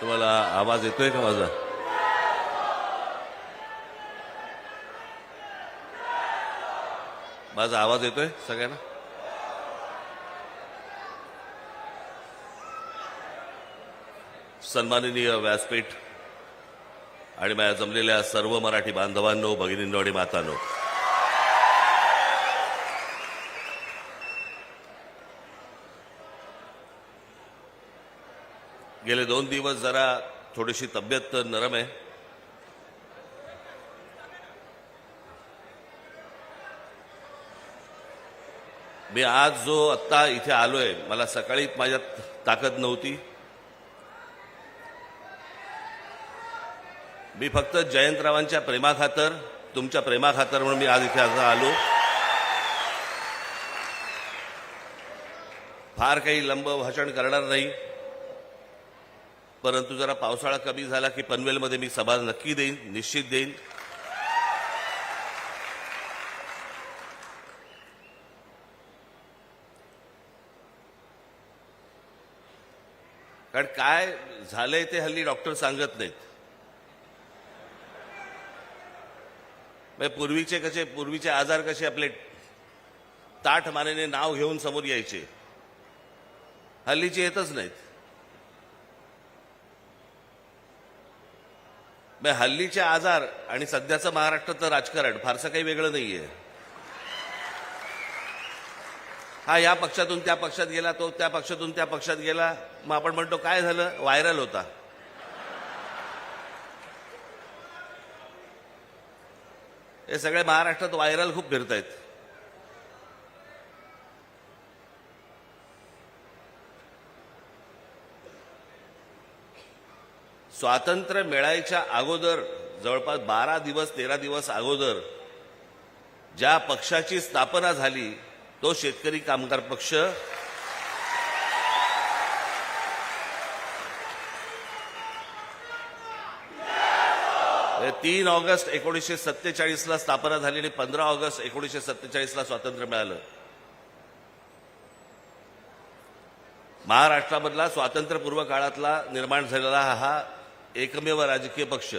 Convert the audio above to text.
तुम्हाला आवाज येतोय का माझा? माझा आवाज येतोय सगळ्यांना? सन्माननीय व्यासपीठ आणि माझ्या जमलेल्या सर्व मराठी बांधवांनो, भगिनींनो आणि मातांनो, गेले 2 दिवस जरा थोडीशी तब्येत नरम आहे. मी आज जो आत्ता इथे आलोय, मला सकाळी माझ्यात ताकद नव्हती. मी फक्त जयंतरावांच्या प्रेमाखातर, तुमच्या प्रेमाखातर म्हणून मी आज इथे आलो. फार काही लंब भाषण करणार नाही, परंतु जरा पावसाळा कमी झाला की पनवेलमध्ये मी सभा नक्की देईन, निश्चित देईन. कारण काय झालंय ते हल्ली डॉक्टर सांगत नाहीत. पूर्वीचे आजार कसे आपले ताठ मानेने नाव घेऊन समोर यायचे, हल्लीचे येतच नाहीत. हल्लीचे आजार आणि सध्याचं महाराष्ट्राचं राजकारण फारसं काही वेगळं नाहीये. हा या पक्षातून त्या पक्षात गेला, तो त्या पक्षातून त्या पक्षात गेला. मग आपण म्हणतो काय झालं, व्हायरल होता. हे सगळे महाराष्ट्रात व्हायरल खूप फिरतायत. स्वातंत्र्य मिळायच्या अगोदर जवळपास 12 दिवस 13 दिवस अगोदर ज्या पक्षाची स्थापना झाली तो शेतकरी कामगार पक्ष. हे 3 ऑगस्ट 1947 स्थापना झाली आणि 15 ऑगस्ट 1947 स्वातंत्र्य मिळालं. महाराष्ट्रामधला स्वातंत्र्यपूर्व काळातला निर्माण झालेला हा एकमेव राजकीय पक्ष